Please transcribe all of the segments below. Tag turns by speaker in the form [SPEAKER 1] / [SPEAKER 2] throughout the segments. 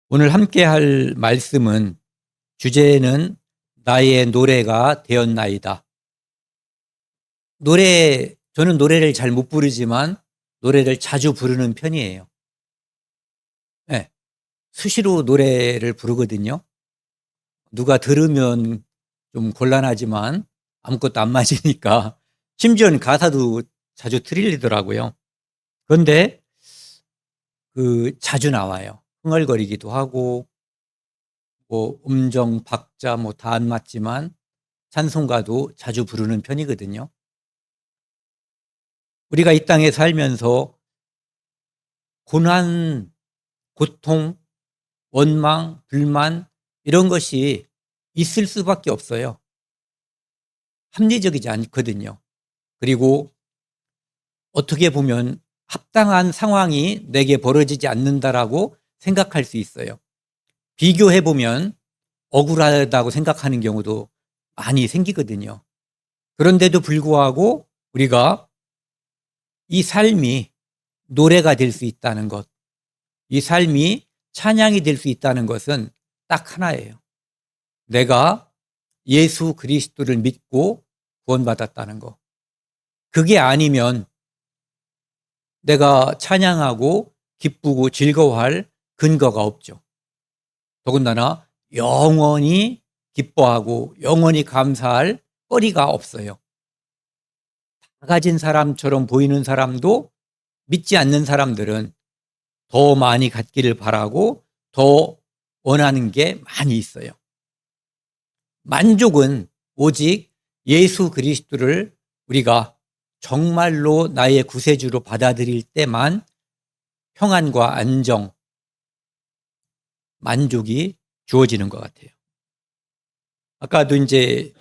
[SPEAKER 1] 오늘 함께 할 말씀은 주제는 나의 노래가 되었나이다. 저는 노래를 잘 못 부르지만 노래를 자주 부르는 편이에요. 네, 수시로 노래를 부르거든요. 누가 들으면 좀 곤란하지만 아무것도 안 맞으니까 심지어는 가사도 자주 틀리더라고요. 그런데 자주 나와요. 흥얼거리기도 하고 음정, 박자 다 안 맞지만 찬송가도 자주 부르는 편이거든요. 우리가 이 땅에 살면서 고난, 고통, 원망, 불만 이런 것이 있을 수밖에 없어요. 합리적이지 않거든요. 그리고 어떻게 보면 합당한 상황이 내게 벌어지지 않는다라고 생각할 수 있어요. 비교해보면 억울하다고 생각하는 경우도 많이 생기거든요. 그런데도 불구하고 우리가 이 삶이 노래가 될 수 있다는 것, 이 삶이 찬양이 될 수 있다는 것은 딱 하나예요. 내가 예수 그리스도를 믿고 구원받았다는 것. 그게 아니면 내가 찬양하고 기쁘고 즐거워할 근거가 없죠. 더군다나 영원히 기뻐하고 영원히 감사할 거리가 없어요. 다 가진 사람처럼 보이는 사람도 믿지 않는 사람들은 더 많이 갖기를 바라고 더 원하는 게 많이 있어요. 만족은 오직 예수 그리스도를 우리가 정말로 나의 구세주로 받아들일 때만 평안과 안정, 만족이 주어지는 것 같아요. 아까도 이제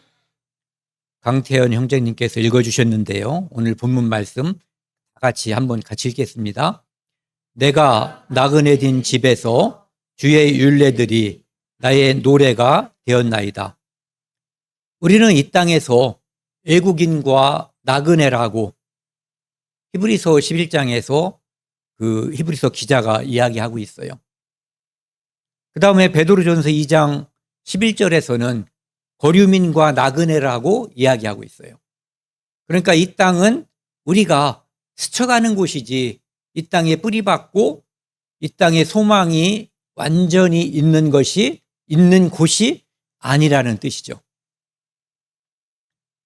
[SPEAKER 1] 강태현 형제님께서 읽어주셨는데요. 오늘 본문 말씀 같이 읽겠습니다. 내가 나그네 된 집에서 주의 율례들이 나의 노래가 되었나이다. 우리는 이 땅에서 외국인과 나그네라고 히브리서 11장에서 히브리서 기자가 이야기하고 있어요. 그 다음에 베드로전서 2장 11절에서는 거류민과 나그네라고 이야기하고 있어요. 그러니까 이 땅은 우리가 스쳐가는 곳이지 이 땅에 뿌리박고 이 땅에 소망이 완전히 있는 곳이 아니라는 뜻이죠.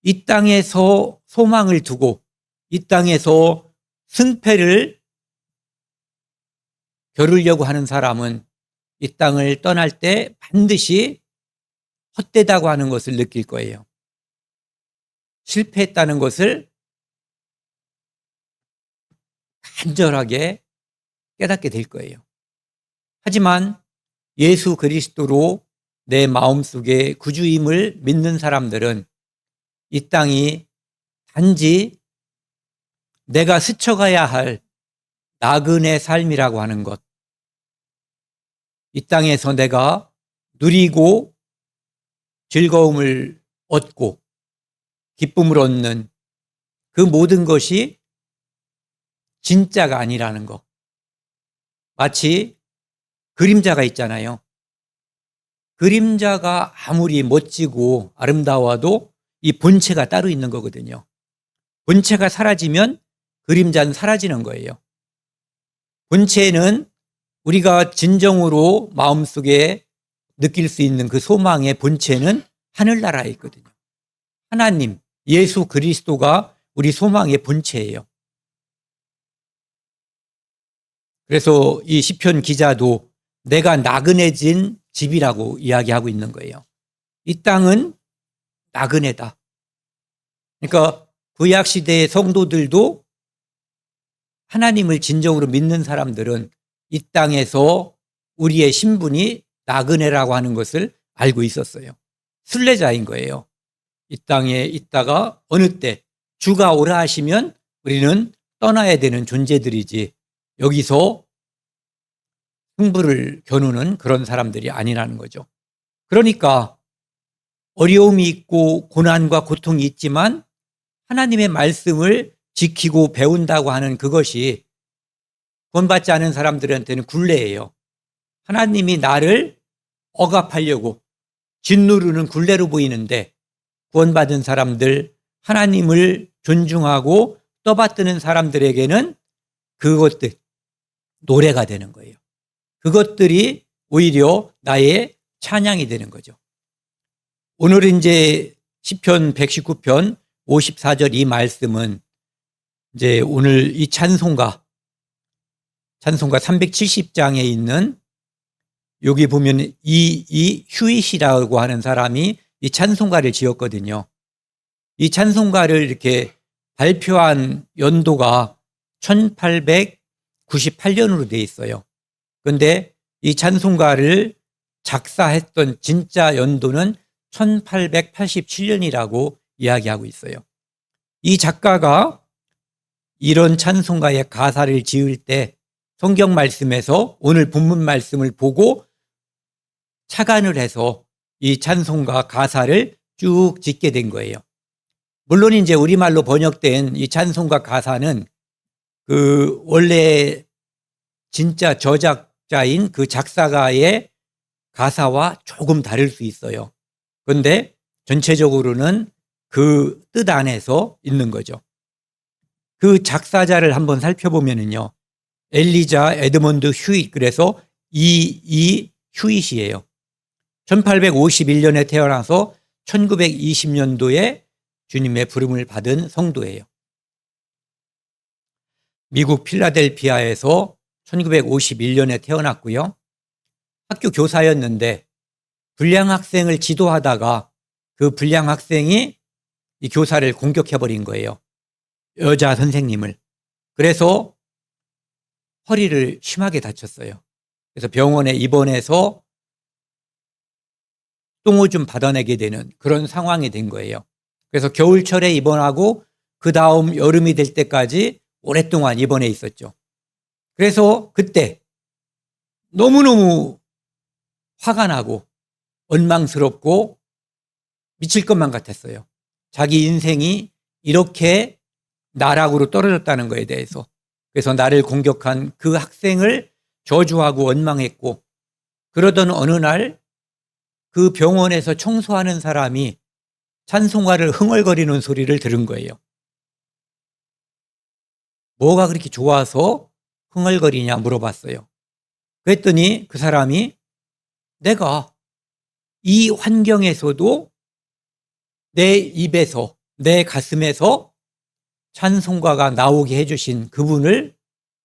[SPEAKER 1] 이 땅에서 소망을 두고 이 땅에서 승패를 겨루려고 하는 사람은 이 땅을 떠날 때 반드시 헛되다고 하는 것을 느낄 거예요. 실패했다는 것을 간절하게 깨닫게 될 거예요. 하지만 예수 그리스도로 내 마음속에 구주임을 믿는 사람들은 이 땅이 단지 내가 스쳐가야 할 나그네 삶이라고 하는 것, 이 땅에서 내가 누리고 즐거움을 얻고 기쁨을 얻는 그 모든 것이 진짜가 아니라는 것. 마치 그림자가 있잖아요. 그림자가 아무리 멋지고 아름다워도 이 본체가 따로 있는 거거든요. 본체가 사라지면 그림자는 사라지는 거예요. 본체는 우리가 진정으로 마음속에 느낄 수 있는 그 소망의 본체는 하늘나라에 있거든요. 하나님, 예수 그리스도가 우리 소망의 본체예요. 그래서 이 시편 기자도 내가 나그네진 집이라고 이야기하고 있는 거예요. 이 땅은 나그네다. 그러니까 구약시대의 성도들도 하나님을 진정으로 믿는 사람들은 이 땅에서 우리의 신분이 나그네라고 하는 것을 알고 있었어요. 순례자인 거예요. 이 땅에 있다가 어느 때 주가 오라 하시면 우리는 떠나야 되는 존재들이지 여기서 승부를 겨누는 그런 사람들이 아니라는 거죠. 그러니까 어려움이 있고 고난과 고통이 있지만 하나님의 말씀을 지키고 배운다고 하는 그것이 구원받지 않은 사람들한테는 굴레예요. 하나님이 나를 억압하려고 짓누르는 굴레로 보이는데 구원받은 사람들, 하나님을 존중하고 떠받드는 사람들에게는 그것들 노래가 되는 거예요. 그것들이 오히려 나의 찬양이 되는 거죠. 오늘은 이제 시편 119편 54절 이 말씀은 이제 오늘 이 찬송가 370장에 있는 여기 보면 이 휴잇이라고 하는 사람이 이 찬송가를 지었거든요. 이 찬송가를 이렇게 발표한 연도가 1898년으로 돼 있어요. 그런데 이 찬송가를 작사했던 진짜 연도는 1887년이라고 이야기하고 있어요. 이 작가가 이런 찬송가의 가사를 지을 때 성경 말씀에서 오늘 본문 말씀을 보고 착안을 해서 이 찬송가 가사를 쭉 짓게 된 거예요. 물론 이제 우리말로 번역된 이 찬송가 가사는 그 원래 진짜 저작자인 그 작사가의 가사와 조금 다를 수 있어요. 그런데 전체적으로는 그 뜻 안에서 있는 거죠. 그 작사자를 한번 살펴보면요. 엘리자 에드먼드 휴잇, 그래서 이 휴잇이에요. 1851년에 태어나서 1920년도에 주님의 부름을 받은 성도예요. 미국 필라델피아에서 1951년에 태어났고요. 학교 교사였는데 불량 학생을 지도하다가 그 불량 학생이 이 교사를 공격해버린 거예요. 여자 선생님을. 그래서 허리를 심하게 다쳤어요. 그래서 병원에 입원해서 똥을 좀 받아내게 되는 그런 상황이 된 거예요. 그래서 겨울철에 입원하고 그 다음 여름이 될 때까지 오랫동안 입원해 있었죠. 그래서 그때 너무너무 화가 나고 원망스럽고 미칠 것만 같았어요. 자기 인생이 이렇게 나락으로 떨어졌다는 것에 대해서. 그래서 나를 공격한 그 학생을 저주하고 원망했고, 그러던 어느 날 그 병원에서 청소하는 사람이 찬송가를 흥얼거리는 소리를 들은 거예요. 뭐가 그렇게 좋아서 흥얼거리냐 물어봤어요. 그랬더니 그 사람이 내가 이 환경에서도 내 입에서, 내 가슴에서 찬송가가 나오게 해주신 그분을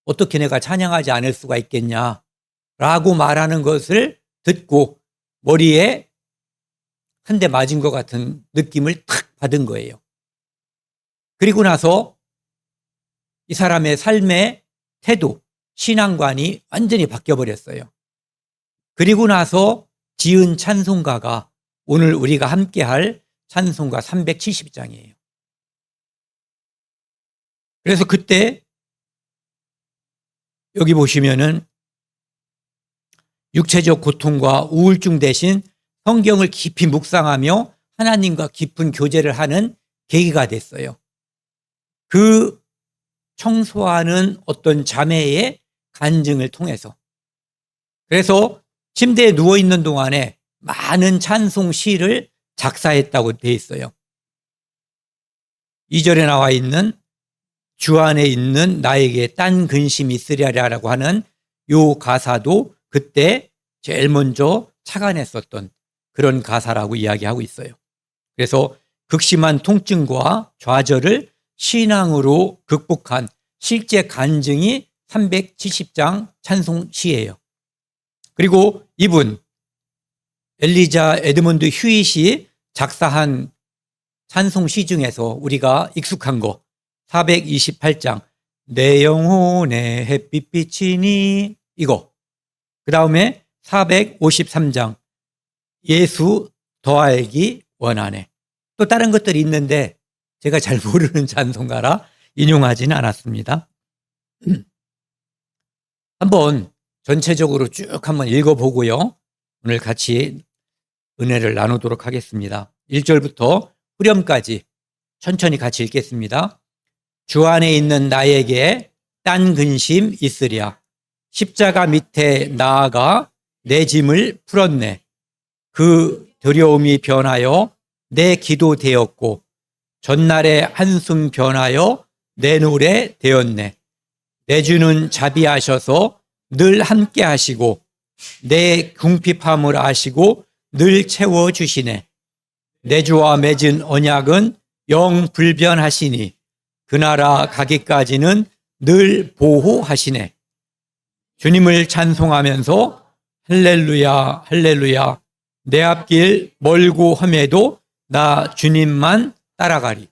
[SPEAKER 1] 어떻게 내가 찬양하지 않을 수가 있겠냐라고 말하는 것을 듣고 머리에 한 대 맞은 것 같은 느낌을 탁 받은 거예요. 그리고 나서 이 사람의 삶의 태도, 신앙관이 완전히 바뀌어버렸어요. 그리고 나서 지은 찬송가가 오늘 우리가 함께할 찬송가 370장이에요. 그래서 그때 여기 보시면은 육체적 고통과 우울증 대신 성경을 깊이 묵상하며 하나님과 깊은 교제를 하는 계기가 됐어요. 그 청소하는 어떤 자매의 간증을 통해서. 그래서 침대에 누워있는 동안에 많은 찬송 시를 작사했다고 되어 있어요. 2절에 나와 있는 주 안에 있는 나에게 딴 근심이 있으랴라고 하는 요 가사도 그때 제일 먼저 착안했었던 그런 가사라고 이야기하고 있어요. 그래서 극심한 통증과 좌절을 신앙으로 극복한 실제 간증이 370장 찬송시예요. 그리고 이분 엘리자 에드먼드 휴잇이 작사한 찬송시 중에서 우리가 익숙한 거 428장 내 영혼의 햇빛 비치니 이거, 그 다음에 453장 예수 더 알기 원하네. 또 다른 것들이 있는데 제가 잘 모르는 찬송가라 인용하지는 않았습니다. 한번 전체적으로 쭉 한번 읽어보고요. 오늘 같이 은혜를 나누도록 하겠습니다. 1절부터 후렴까지 천천히 같이 읽겠습니다. 주 안에 있는 나에게 딴 근심 있으랴. 십자가 밑에 나아가 내 짐을 풀었네. 그 두려움이 변하여 내 기도 되었고 전날의 한숨 변하여 내 노래 되었네. 내 주는 자비하셔서 늘 함께 하시고 내 궁핍함을 아시고 늘 채워주시네. 내 주와 맺은 언약은 영 불변하시니 그 나라 가기까지는 늘 보호하시네. 주님을 찬송하면서 할렐루야 할렐루야 내 앞길 멀고 험해도 나 주님만 따라가리.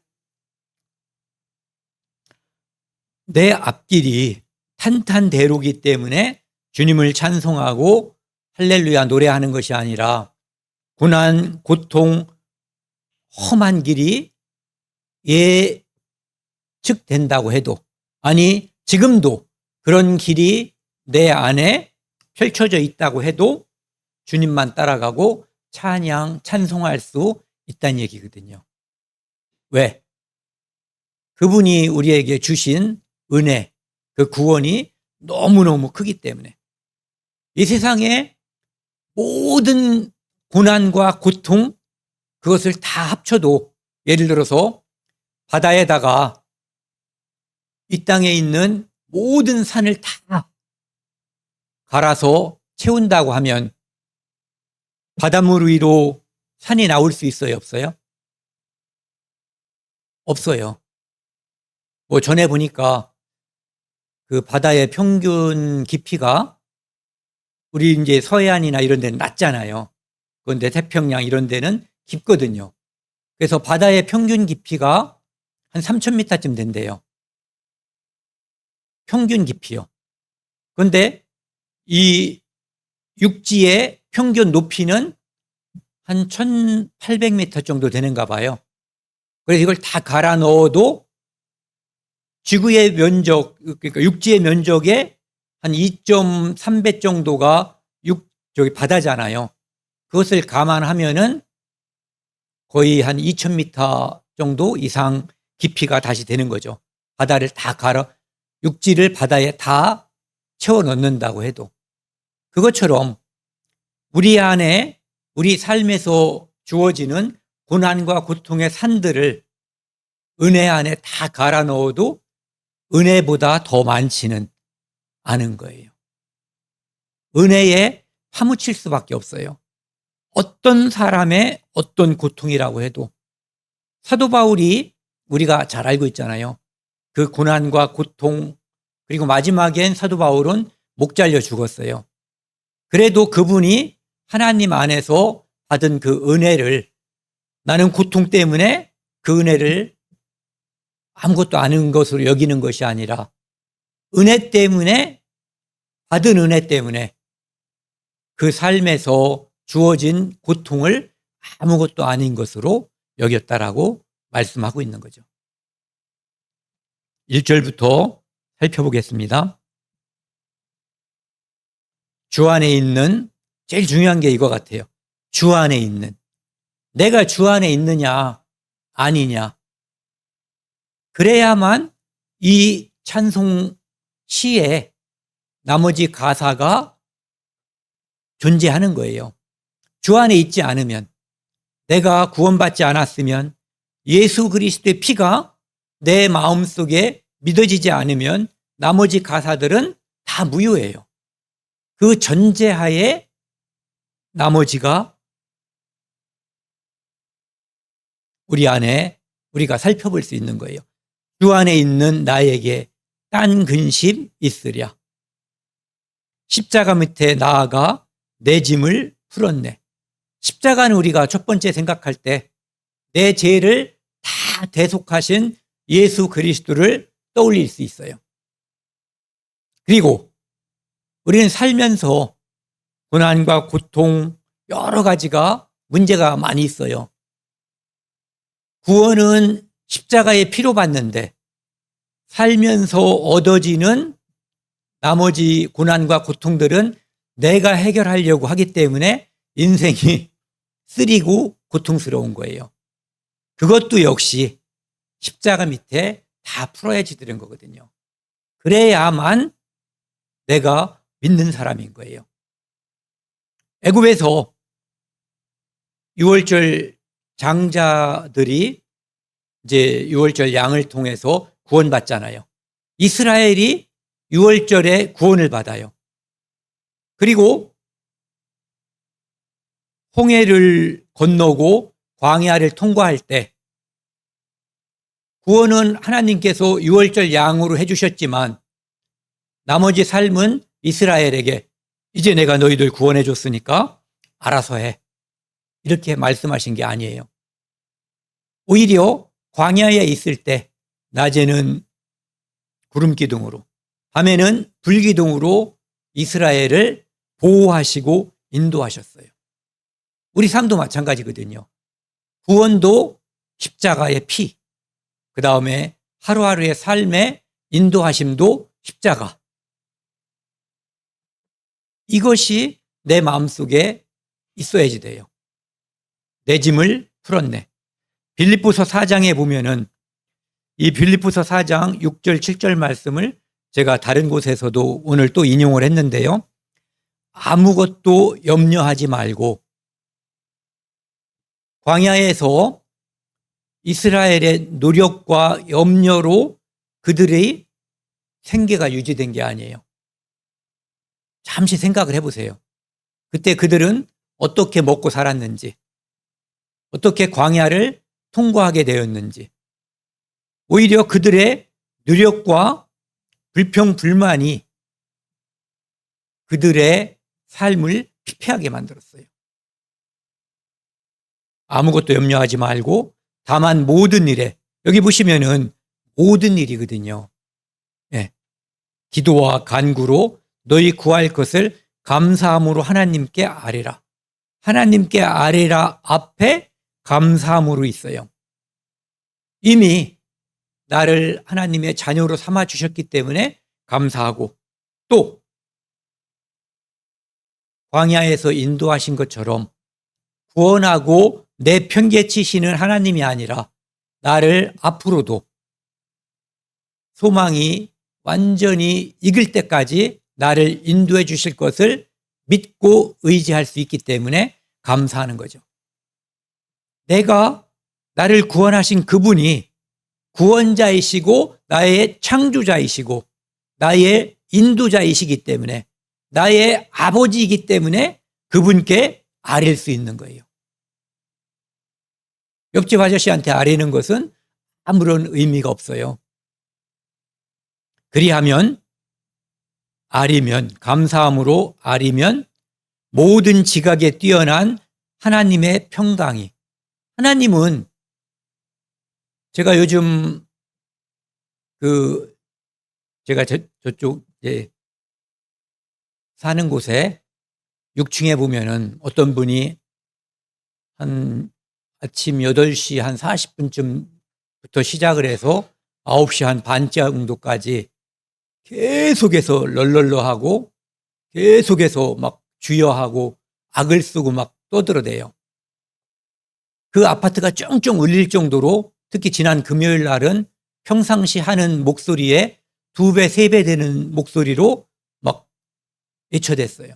[SPEAKER 1] 내 앞길이 탄탄대로기 때문에 주님을 찬송하고 할렐루야 노래하는 것이 아니라 고난, 고통, 험한 길이 예측된다고 해도, 아니 지금도 그런 길이 내 안에 펼쳐져 있다고 해도 주님만 따라가고 찬양, 찬송할 수 있다는 얘기거든요. 왜? 그분이 우리에게 주신 은혜, 그 구원이 너무너무 크기 때문에. 이 세상에 모든 고난과 고통, 그것을 다 합쳐도, 예를 들어서 바다에다가 이 땅에 있는 모든 산을 다 갈아서 채운다고 하면 바닷물 위로 산이 나올 수 있어요, 없어요? 없어요. 뭐 전에 보니까 그 바다의 평균 깊이가 우리 이제 서해안이나 이런 데는 낮잖아요. 그런데 태평양 이런 데는 깊거든요. 그래서 바다의 평균 깊이가 한 3,000m쯤 된대요. 평균 깊이요. 그런데 이 육지의 평균 높이는 한 1,800m 정도 되는가 봐요. 그래서 이걸 다 갈아 넣어도 지구의 면적, 그러니까 육지의 면적의 한 2.3배 정도가 저기 바다잖아요. 그것을 감안하면은 거의 한 2,000m 정도 이상 깊이가 다시 되는 거죠. 바다를 다 육지를 바다에 다 채워 넣는다고 해도. 그것처럼 우리 안에, 우리 삶에서 주어지는 고난과 고통의 산들을 은혜 안에 다 갈아 넣어도 은혜보다 더 많지는 않은 거예요. 은혜에 파묻힐 수밖에 없어요. 어떤 사람의 어떤 고통이라고 해도. 사도 바울이 우리가 잘 알고 있잖아요. 그 고난과 고통, 그리고 마지막엔 사도 바울은 목 잘려 죽었어요. 그래도 그분이 하나님 안에서 받은 그 은혜를, 나는 고통 때문에 그 은혜를 아무것도 아닌 것으로 여기는 것이 아니라 은혜 때문에, 받은 은혜 때문에 그 삶에서 주어진 고통을 아무것도 아닌 것으로 여겼다라고 말씀하고 있는 거죠. 1절부터 살펴보겠습니다. 주 안에 있는, 제일 중요한 게 이거 같아요. 주 안에 있는. 내가 주 안에 있느냐 아니냐. 그래야만 이 찬송 시에 나머지 가사가 존재하는 거예요. 주 안에 있지 않으면, 내가 구원받지 않았으면, 예수 그리스도의 피가 내 마음속에 믿어지지 않으면 나머지 가사들은 다 무효예요. 그 전제하에 나머지가 우리 안에 우리가 살펴볼 수 있는 거예요. 주 안에 있는 나에게 딴 근심 있으랴. 십자가 밑에 나아가 내 짐을 풀었네. 십자가는 우리가 첫 번째 생각할 때 내 죄를 다 대속하신 예수 그리스도를 떠올릴 수 있어요. 그리고 우리는 살면서 고난과 고통, 여러 가지가 문제가 많이 있어요. 구원은 십자가의 피로 받는데 살면서 얻어지는 나머지 고난과 고통들은 내가 해결하려고 하기 때문에 인생이 쓰리고 고통스러운 거예요. 그것도 역시 십자가 밑에 다 풀어야지 되는 거거든요. 그래야만 내가 믿는 사람인 거예요. 애굽에서 유월절 장자들이 이제 유월절 양을 통해서 구원받잖아요. 이스라엘이 유월절에 구원을 받아요. 그리고 홍해를 건너고 광야를 통과할 때 구원은 하나님께서 유월절 양으로 해주셨지만 나머지 삶은 이스라엘에게 이제 내가 너희들 구원해 줬으니까 알아서 해. 이렇게 말씀하신 게 아니에요. 오히려 광야에 있을 때 낮에는 구름 기둥으로, 밤에는 불 기둥으로 이스라엘을 보호하시고 인도하셨어요. 우리 삶도 마찬가지거든요. 구원도 십자가의 피, 그 다음에 하루하루의 삶의 인도하심도 십자가. 이것이 내 마음속에 있어야지 돼요. 내 짐을 풀었네. 빌립보서 4장에 보면은 이 빌립보서 4장 6절 7절 말씀을 제가 다른 곳에서도 오늘 또 인용을 했는데요. 아무것도 염려하지 말고 광야에서 이스라엘의 노력과 염려로 그들의 생계가 유지된 게 아니에요. 잠시 생각을 해보세요. 그때 그들은 어떻게 먹고 살았는지, 어떻게 광야를 통과하게 되었는지, 오히려 그들의 노력과 불평불만이 그들의 삶을 피폐하게 만들었어요. 아무것도 염려하지 말고 다만 모든 일에, 여기 보시면은 모든 일이거든요. 네. 기도와 간구로 너희 구할 것을 감사함으로 하나님께 아뢰라. 하나님께 아뢰라 앞에 감사함으로 있어요. 이미 나를 하나님의 자녀로 삼아 주셨기 때문에 감사하고, 또 광야에서 인도하신 것처럼 구원하고 내 편개치시는 하나님이 아니라 나를 앞으로도 소망이 완전히 익을 때까지 나를 인도해 주실 것을 믿고 의지할 수 있기 때문에 감사하는 거죠. 내가 나를 구원하신 그분이 구원자이시고 나의 창조자이시고 나의 인도자이시기 때문에, 나의 아버지이기 때문에 그분께 아뢰 수 있는 거예요. 옆집 아저씨한테 아뢰는 것은 아무런 의미가 없어요. 그리하면, 아뢰면, 감사함으로 아뢰면 모든 지각에 뛰어난 하나님의 평강이, 하나님은 제가 요즘 제가 저쪽 사는 곳에 6층에 보면은 어떤 분이 한 아침 8시 한 40분쯤부터 시작을 해서 9시 한 반 정도까지 계속해서 럴럴러 하고 계속해서 막 주여하고 악을 쓰고 막 떠들어대요. 그 아파트가 쫑쫑 울릴 정도로, 특히 지난 금요일 날은 평상시 하는 목소리에 2배, 3배 되는 목소리로 막 외쳐댔어요.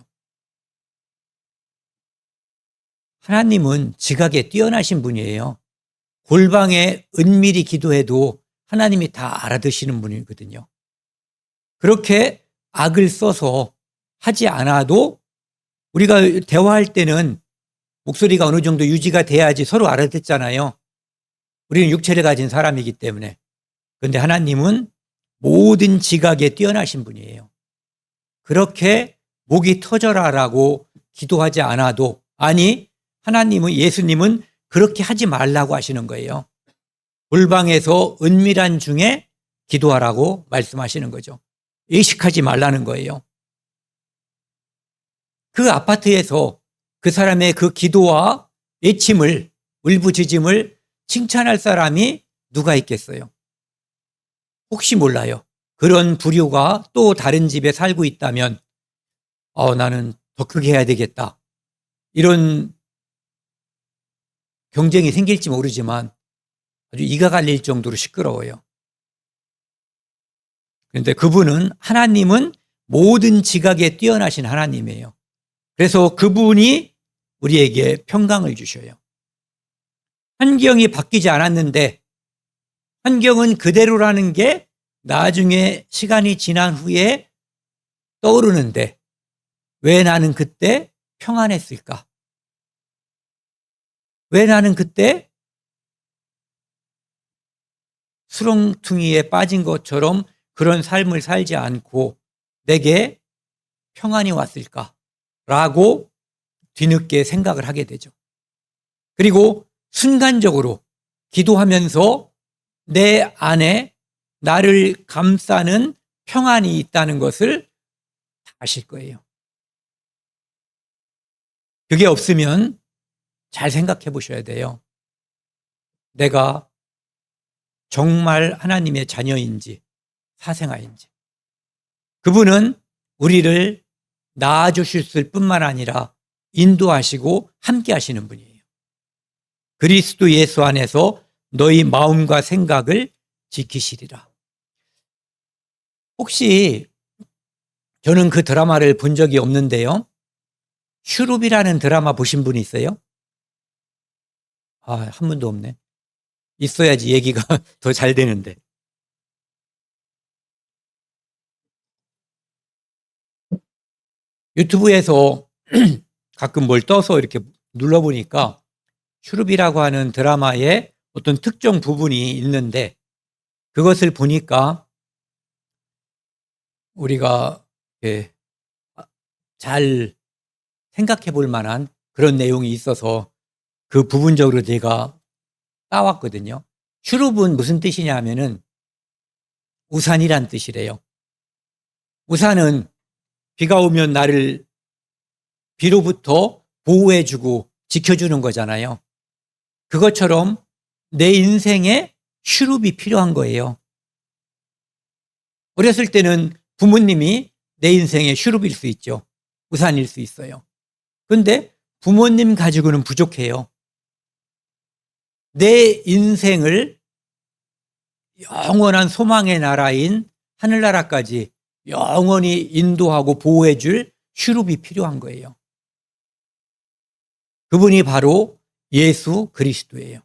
[SPEAKER 1] 하나님은 지각에 뛰어나신 분이에요. 골방에 은밀히 기도해도 하나님이 다 알아듣시는 분이거든요. 그렇게 악을 써서 하지 않아도 우리가 대화할 때는 목소리가 어느 정도 유지가 돼야지 서로 알아듣잖아요. 우리는 육체를 가진 사람이기 때문에. 그런데 하나님은 모든 지각에 뛰어나신 분이에요. 그렇게 목이 터져라라고 기도하지 않아도, 아니 하나님은, 예수님은 그렇게 하지 말라고 하시는 거예요. 골방에서 은밀한 중에 기도하라고 말씀하시는 거죠. 의식하지 말라는 거예요. 그 아파트에서 그 사람의 그 기도와 외침을, 울부짖음을 칭찬할 사람이 누가 있겠어요? 혹시 몰라요. 그런 부류가 또 다른 집에 살고 있다면 나는 더 크게 해야 되겠다, 이런 경쟁이 생길지 모르지만 아주 이가 갈릴 정도로 시끄러워요. 그런데 그분은, 하나님은 모든 지각에 뛰어나신 하나님이에요. 그래서 그분이 우리에게 평강을 주셔요. 환경이 바뀌지 않았는데 환경은 그대로라는 게 나중에 시간이 지난 후에 떠오르는데 왜 나는 그때 평안했을까? 왜 나는 그때 수렁퉁이에 빠진 것처럼 그런 삶을 살지 않고 내게 평안이 왔을까라고 뒤늦게 생각을 하게 되죠. 그리고 순간적으로 기도하면서 내 안에 나를 감싸는 평안이 있다는 것을 다 아실 거예요. 그게 없으면 잘 생각해 보셔야 돼요. 내가 정말 하나님의 자녀인지 사생아인지. 그분은 우리를 낳아주실 뿐만 아니라 인도하시고 함께 하시는 분이에요. 그리스도 예수 안에서 너희 마음과 생각을 지키시리라. 혹시 저는 그 드라마를 본 적이 없는데요. 슈룹이라는 드라마 보신 분 있어요? 한 분도 없네. 있어야지 얘기가 더 잘 되는데. 유튜브에서 가끔 뭘 떠서 이렇게 눌러보니까 슈룹이라고 하는 드라마에 어떤 특정 부분이 있는데 그것을 보니까 우리가 잘 생각해 볼 만한 그런 내용이 있어서 그 부분적으로 제가 따왔거든요. 슈룹은 무슨 뜻이냐 하면은 우산이란 뜻이래요. 우산은 비가 오면 나를 비로부터 보호해주고 지켜주는 거잖아요. 그것처럼 내 인생에 슈룹이 필요한 거예요. 어렸을 때는 부모님이 내 인생의 슈룹일 수 있죠. 우산일 수 있어요. 그런데 부모님 가지고는 부족해요. 내 인생을 영원한 소망의 나라인 하늘나라까지 영원히 인도하고 보호해줄 슈룹이 필요한 거예요. 그분이 바로 예수 그리스도예요.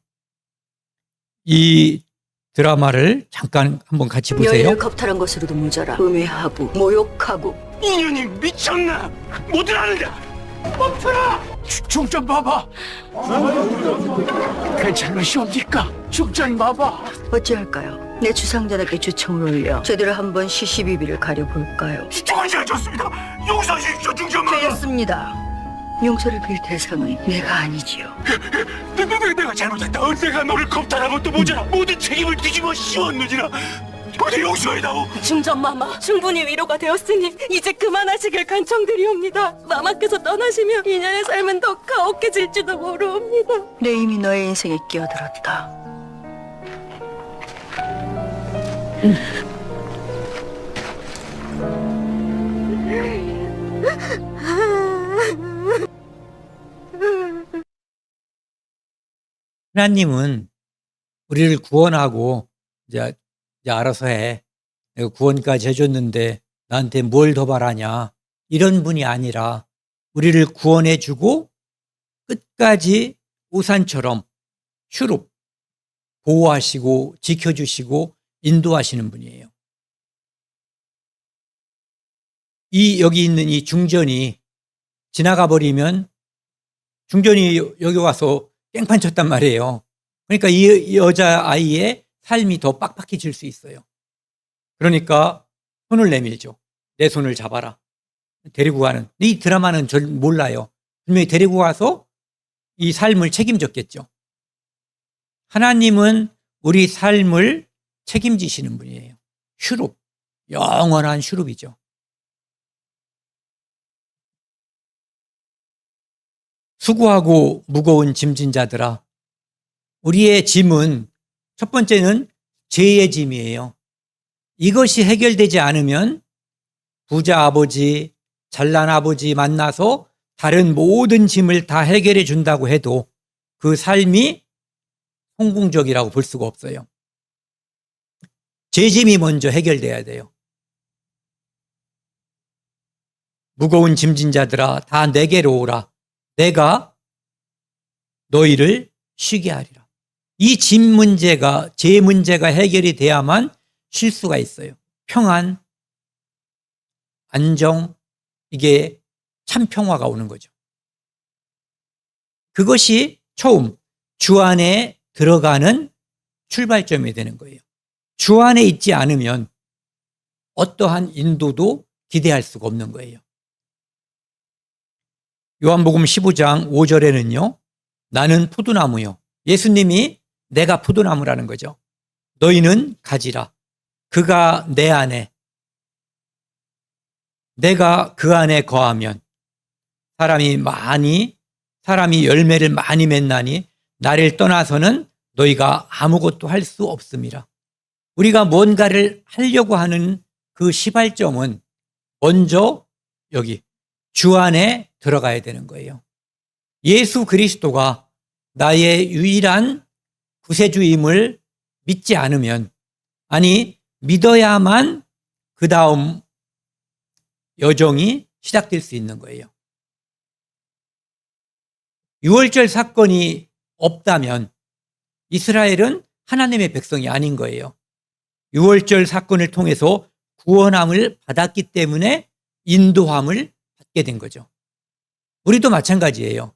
[SPEAKER 1] 이 드라마를 잠깐 한번 같이 보세요.
[SPEAKER 2] 여인을 겁탈한 것으로도 모자라 음해하고 모욕하고.
[SPEAKER 3] 이년이 미쳤나? 뭐들 하느냐? 멈춰라! 중전 봐봐. 괜찮으시옵니까? 중전 봐봐.
[SPEAKER 2] 어찌할까요? 내 주상전에게 주청을 올려 제대로 한번 시시비비를 가려볼까요?
[SPEAKER 3] 좋아지가 좋습니다. 용서하십시오, 중전 봐봐.
[SPEAKER 2] 되었습니다. 용서를 빌 대상은 내가 아니지요.
[SPEAKER 3] 내가 잘못했다. 내가 너를 겁탈한 것도 모자라 모든 책임을 뒤집어 씌웠느니라. 어디 용서해다오.
[SPEAKER 4] 중전마마, 충분히 위로가 되었으니 이제 그만하시길 간청드리옵니다. 마마께서 떠나시면 이년의 삶은 더 가혹해질지도 모르옵니다.
[SPEAKER 2] 내 이미 너의 인생에 끼어들었다.
[SPEAKER 1] 하나님은 우리를 구원하고 이제 알아서 해. 내가 구원까지 해줬는데 나한테 뭘 더 바라냐. 이런 분이 아니라 우리를 구원해주고 끝까지 우산처럼 슈룹 보호하시고 지켜주시고 인도하시는 분이에요. 여기 있는 이 중전이 지나가 버리면 중전이 여기 와서 깽판 쳤단 말이에요. 그러니까 이 여자아이의 삶이 더 빡빡해질 수 있어요. 그러니까 손을 내밀죠. 내 손을 잡아라. 데리고 가는. 이 드라마는 절 몰라요. 분명히 데리고 가서 이 삶을 책임졌겠죠. 하나님은 우리 삶을 책임지시는 분이에요. 슈룹. 영원한 슈룹이죠. 수고하고 무거운 짐진 자들아. 우리의 짐은 첫 번째는 죄의 짐이에요. 이것이 해결되지 않으면 부자 아버지, 잘난 아버지 만나서 다른 모든 짐을 다 해결해 준다고 해도 그 삶이 성공적이라고 볼 수가 없어요. 죄 짐이 먼저 해결돼야 돼요. 무거운 짐진 자들아 다 내게로 오라. 내가 너희를 쉬게 하리라. 이 짐 문제가, 제 문제가 해결이 돼야만 쉴 수가 있어요. 평안, 안정, 이게 참 평화가 오는 거죠. 그것이 처음 주 안에 들어가는 출발점이 되는 거예요. 주 안에 있지 않으면 어떠한 인도도 기대할 수가 없는 거예요. 요한복음 15장 5절에는요. 나는 포도나무요. 예수님이 내가 포도나무라는 거죠. 너희는 가지라. 그가 내 안에, 내가 그 안에 거하면 사람이 열매를 많이 맺나니 나를 떠나서는 너희가 아무것도 할 수 없음이라. 우리가 뭔가를 하려고 하는 그 시발점은 먼저 여기 주 안에 들어가야 되는 거예요. 예수 그리스도가 나의 유일한 구세주임을 믿지 않으면, 아니 믿어야만 그 다음 여정이 시작될 수 있는 거예요. 유월절 사건이 없다면 이스라엘은 하나님의 백성이 아닌 거예요. 유월절 사건을 통해서 구원함을 받았기 때문에 인도함을 받게 된 거죠. 우리도 마찬가지예요.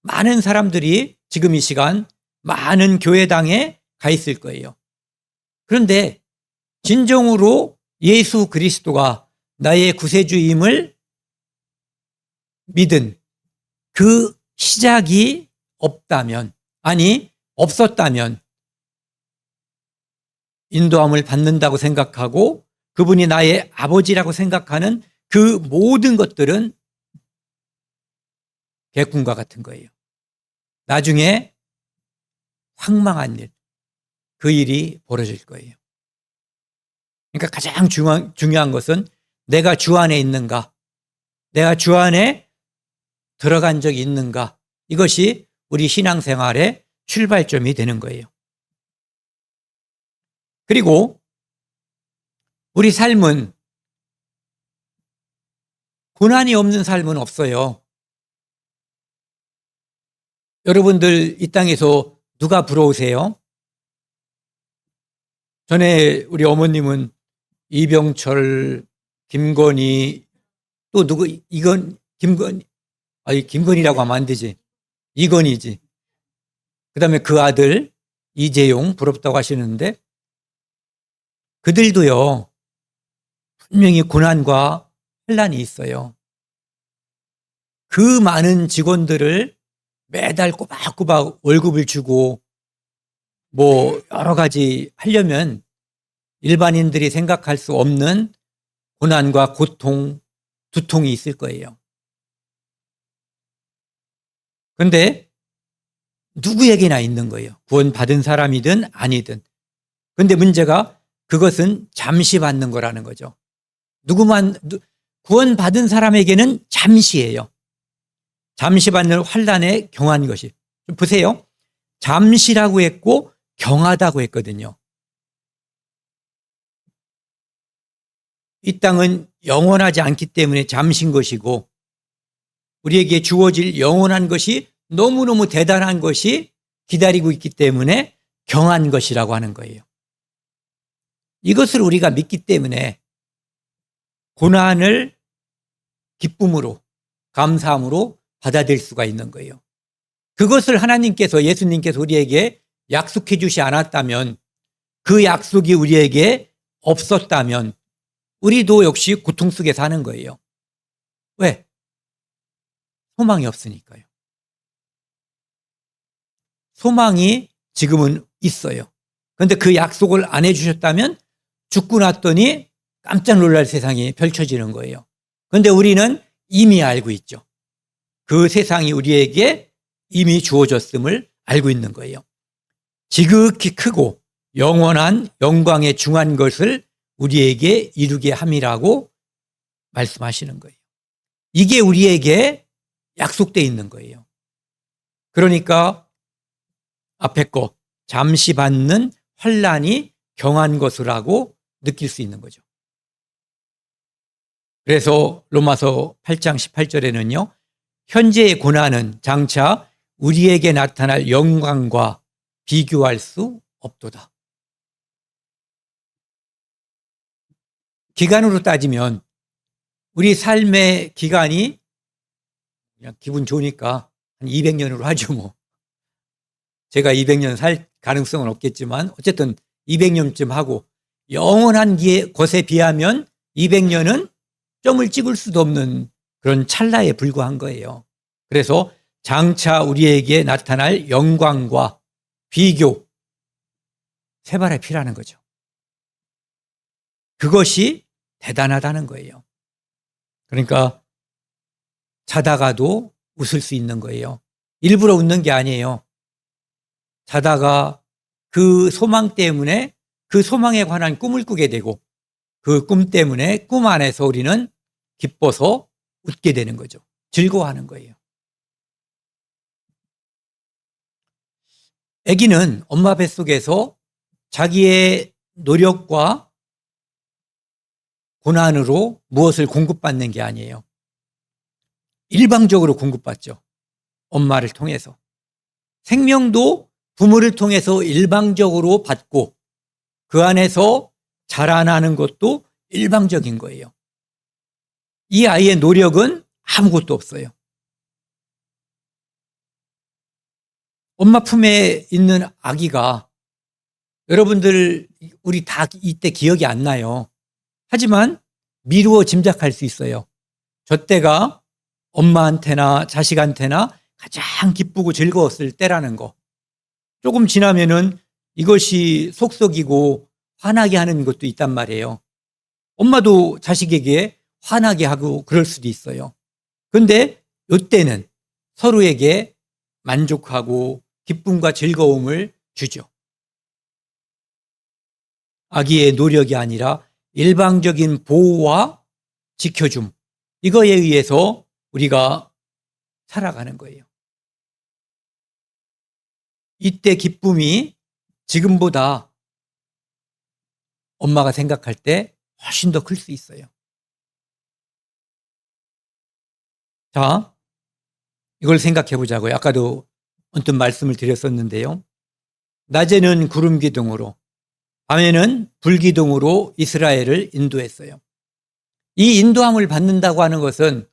[SPEAKER 1] 많은 사람들이 지금 이 시간 많은 교회당에 가 있을 거예요. 그런데 진정으로 예수 그리스도가 나의 구세주임을 믿은 그 시작이 없다면, 아니 없었다면 인도함을 받는다고 생각하고 그분이 나의 아버지라고 생각하는 그 모든 것들은 개꿈과 같은 거예요. 나중에 황망한 일, 그 일이 벌어질 거예요. 그러니까 가장 중요한 것은 내가 주 안에 있는가, 내가 주 안에 들어간 적이 있는가, 이것이 우리 신앙생활의 출발점이 되는 거예요. 그리고 우리 삶은 고난이 없는 삶은 없어요. 여러분들 이 땅에서 누가 부러우세요? 전에 우리 어머님은 이병철, 김건희, 또 누구, 김건희라고 하면 안 되지. 이건희지. 그 다음에 그 아들 이재용 부럽다고 하시는데, 그들도요 분명히 고난과 환난이 있어요. 그 많은 직원들을 매달 꼬박꼬박 월급을 주고 뭐 여러 가지 하려면 일반인들이 생각할 수 없는 고난과 고통, 두통이 있을 거예요. 그런데 누구에게나 있는 거예요. 구원받은 사람이든 아니든. 그런데 문제가 그것은 잠시 받는 거라는 거죠. 구원받은 사람에게는 잠시예요. 잠시 받는 환난에 경한 것이. 좀 보세요. 잠시라고 했고 경하다고 했거든요. 이 땅은 영원하지 않기 때문에 잠시인 것이고, 우리에게 주어질 영원한 것이 너무너무 대단한 것이 기다리고 있기 때문에 경한 것이라고 하는 거예요. 이것을 우리가 믿기 때문에 고난을 기쁨으로, 감사함으로 받아들일 수가 있는 거예요. 그것을 하나님께서, 예수님께서 우리에게 약속해 주시 않았다면, 그 약속이 우리에게 없었다면 우리도 역시 고통 속에 사는 거예요. 왜? 소망이 없으니까요. 소망이 지금은 있어요. 그런데 그 약속을 안 해주셨다면 죽고 났더니 깜짝 놀랄 세상이 펼쳐지는 거예요. 그런데 우리는 이미 알고 있죠. 그 세상이 우리에게 이미 주어졌음을 알고 있는 거예요. 지극히 크고 영원한 영광에 중한 것을 우리에게 이루게 함이라고 말씀하시는 거예요. 이게 우리에게 약속되어 있는 거예요. 그러니까 앞에 거 잠시 받는 환난이 경한 것이라고 느낄 수 있는 거죠. 그래서 로마서 8장 18절에는요. 현재의 고난은 장차 우리에게 나타날 영광과 비교할 수 없도다. 기간으로 따지면 우리 삶의 기간이 그냥 기분 좋으니까 한 200년으로 하죠 뭐. 제가 200년 살 가능성은 없겠지만 어쨌든 200년쯤 하고 영원한 것에 비하면 200년은 점을 찍을 수도 없는 그런 찰나에 불과한 거예요. 그래서 장차 우리에게 나타날 영광과 비교, 세발의 피라는 거죠. 그것이 대단하다는 거예요. 그러니까 자다가도 웃을 수 있는 거예요. 일부러 웃는 게 아니에요. 자다가 그 소망 때문에 그 소망에 관한 꿈을 꾸게 되고 그 꿈 때문에 꿈 안에서 우리는 기뻐서 웃게 되는 거죠. 즐거워하는 거예요. 아기는 엄마 뱃속에서 자기의 노력과 고난으로 무엇을 공급받는 게 아니에요. 일방적으로 공급받죠. 엄마를 통해서. 생명도 부모를 통해서 일방적으로 받고 그 안에서 자라나는 것도 일방적인 거예요. 이 아이의 노력은 아무것도 없어요. 엄마 품에 있는 아기가 여러분들 우리 다 이때 기억이 안 나요. 하지만 미루어 짐작할 수 있어요. 저 때가 엄마한테나 자식한테나 가장 기쁘고 즐거웠을 때라는 거. 조금 지나면은 이것이 속썩이고 화나게 하는 것도 있단 말이에요. 엄마도 자식에게 화나게 하고 그럴 수도 있어요. 그런데 이때는 서로에게 만족하고 기쁨과 즐거움을 주죠. 아기의 노력이 아니라 일방적인 보호와 지켜줌, 이거에 의해서 우리가 살아가는 거예요. 이때 기쁨이 지금보다 엄마가 생각할 때 훨씬 더 클 수 있어요. 자, 이걸 생각해 보자고요. 아까도 언뜻 말씀을 드렸었는데요. 낮에는 구름 기둥으로, 밤에는 불 기둥으로 이스라엘을 인도했어요. 이 인도함을 받는다고 하는 것은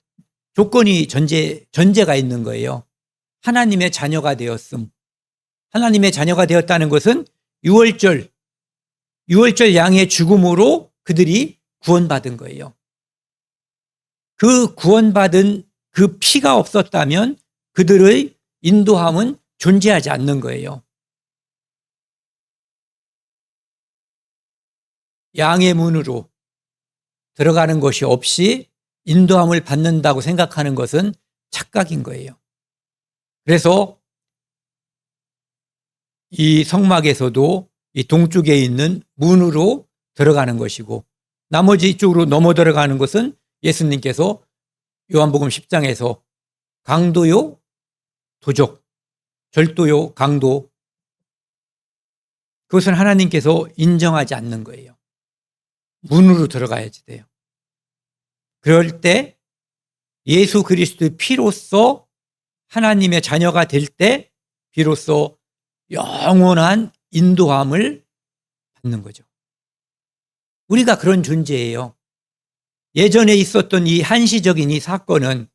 [SPEAKER 1] 조건이 전제가 있는 거예요. 하나님의 자녀가 되었음. 하나님의 자녀가 되었다는 것은 유월절 양의 죽음으로 그들이 구원받은 거예요. 그 구원받은 그 피가 없었다면 그들의 인도함은 존재하지 않는 거예요. 양의 문으로 들어가는 것이 없이 인도함을 받는다고 생각하는 것은 착각인 거예요. 그래서 이 성막에서도 이 동쪽에 있는 문으로 들어가는 것이고 나머지 이쪽으로 넘어 들어가는 것은 예수님께서 요한복음 10장에서 강도요, 도적, 절도요, 강도, 그것은 하나님께서 인정하지 않는 거예요. 문으로 들어가야지 돼요. 그럴 때 예수 그리스도의 피로써 하나님의 자녀가 될 때 비로소 영원한 인도함을 받는 거죠. 우리가 그런 존재예요. 예전에 있었던 이 한시적인 이 사건은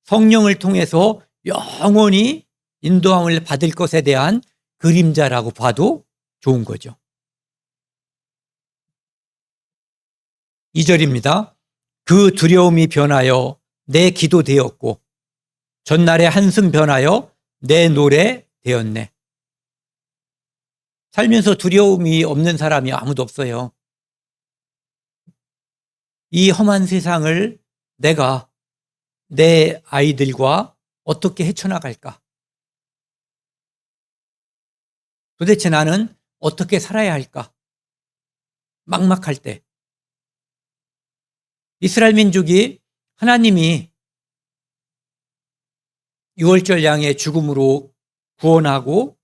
[SPEAKER 1] 성령을 통해서 영원히 인도함을 받을 것에 대한 그림자라고 봐도 좋은 거죠. 2절입니다. 그 두려움이 변하여 내 기도 되었고 전날의 한숨 변하여 내 노래 되었네. 살면서 두려움이 없는 사람이 아무도 없어요. 이 험한 세상을 내가 내 아이들과 어떻게 헤쳐나갈까? 도대체 나는 어떻게 살아야 할까? 막막할 때. 이스라엘 민족이 하나님이 유월절 양의 죽음으로 구원하고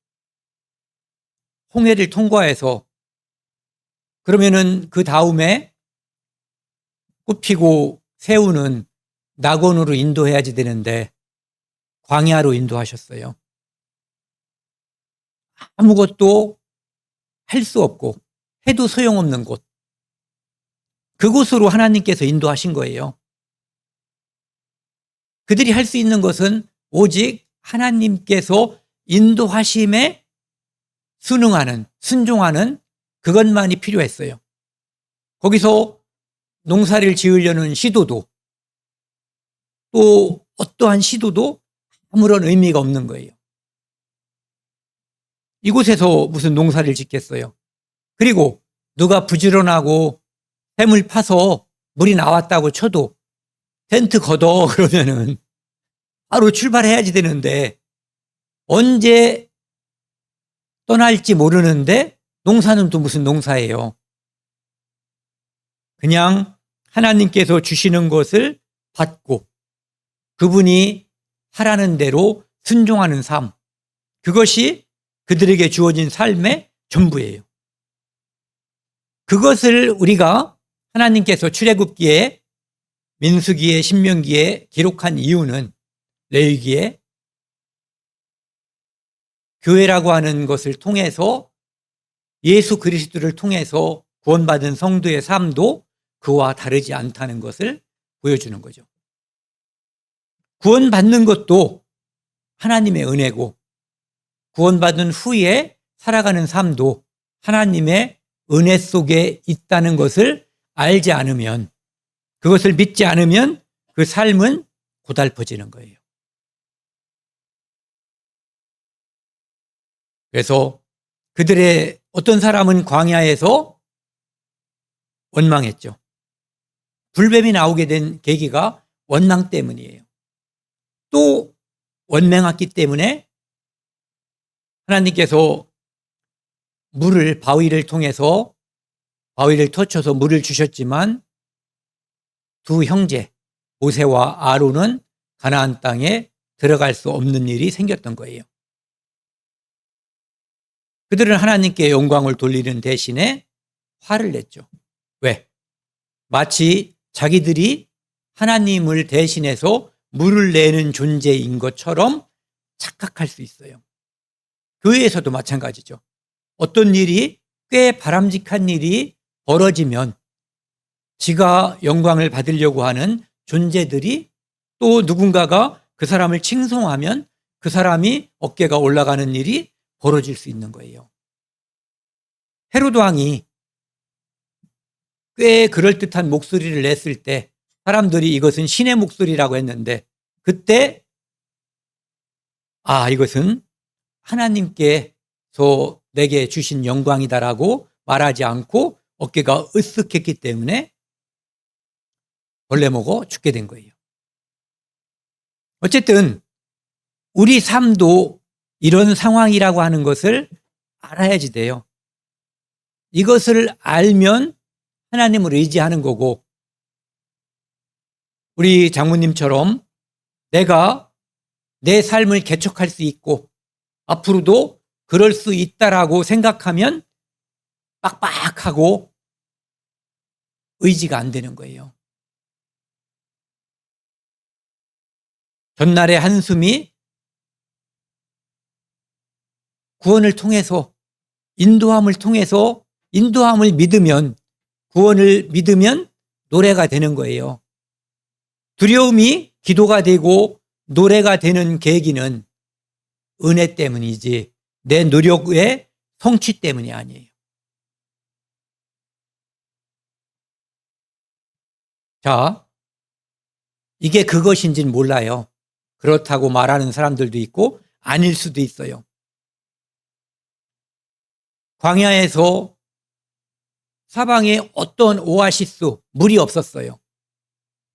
[SPEAKER 1] 홍해를 통과해서 그러면은 그 다음에 꽃 피고 새우는 낙원으로 인도해야지 되는데 광야로 인도하셨어요. 아무것도 할 수 없고 해도 소용없는 곳. 그곳으로 하나님께서 인도하신 거예요. 그들이 할 수 있는 것은 오직 하나님께서 인도하심에 순응하는, 순종하는 그것만이 필요했어요. 거기서 농사를 지으려는 시도도 또 어떠한 시도도 아무런 의미가 없는 거예요. 이곳에서 무슨 농사를 짓겠어요? 그리고 누가 부지런하고 샘을 파서 물이 나왔다고 쳐도 텐트 걷어 그러면은 바로 출발해야지 되는데 언제 떠날지 모르는데 농사는 또 무슨 농사예요. 그냥 하나님께서 주시는 것을 받고 그분이 하라는 대로 순종하는 삶. 그것이 그들에게 주어진 삶의 전부예요. 그것을 우리가 하나님께서 출애굽기에 민수기에 신명기에 기록한 이유는 레위기에 교회라고 하는 것을 통해서 예수 그리스도를 통해서 구원받은 성도의 삶도 그와 다르지 않다는 것을 보여주는 거죠. 구원받는 것도 하나님의 은혜고 구원받은 후에 살아가는 삶도 하나님의 은혜 속에 있다는 것을 알지 않으면 그것을 믿지 않으면 그 삶은 고달퍼지는 거예요. 그래서 그들의 어떤 사람은 광야에서 원망했죠. 불뱀이 나오게 된 계기가 원망 때문이에요. 또 원망했기 때문에 하나님께서 물을 바위를 통해서 바위를 터쳐서 물을 주셨지만 두 형제 모세와 아론은 가나안 땅에 들어갈 수 없는 일이 생겼던 거예요. 그들은 하나님께 영광을 돌리는 대신에 화를 냈죠. 왜? 마치 자기들이 하나님을 대신해서 물을 내는 존재인 것처럼 착각할 수 있어요. 교회에서도 마찬가지죠. 어떤 일이 꽤 바람직한 일이 벌어지면 지가 영광을 받으려고 하는 존재들이 또 누군가가 그 사람을 칭송하면 그 사람이 어깨가 올라가는 일이 벌어질 수 있는 거예요. 헤로드 왕이 꽤 그럴듯한 목소리를 냈을 때 사람들이 이것은 신의 목소리라고 했는데 그때 이것은 하나님께서 내게 주신 영광이다라고 말하지 않고 어깨가 으쓱했기 때문에 벌레 먹어 죽게 된 거예요. 어쨌든 우리 삶도 이런 상황이라고 하는 것을 알아야지 돼요. 이것을 알면 하나님을 의지하는 거고 우리 장모님처럼 내가 내 삶을 개척할 수 있고 앞으로도 그럴 수 있다라고 생각하면 빡빡하고 의지가 안 되는 거예요. 전날의 한숨이 구원을 통해서 인도함을 믿으면 구원을 믿으면 노래가 되는 거예요. 두려움이 기도가 되고 노래가 되는 계기는 은혜 때문이지 내 노력의 성취 때문이 아니에요. 자, 이게 그것인지는 몰라요. 그렇다고 말하는 사람들도 있고 아닐 수도 있어요. 광야에서 사방에 어떤 오아시스, 물이 없었어요.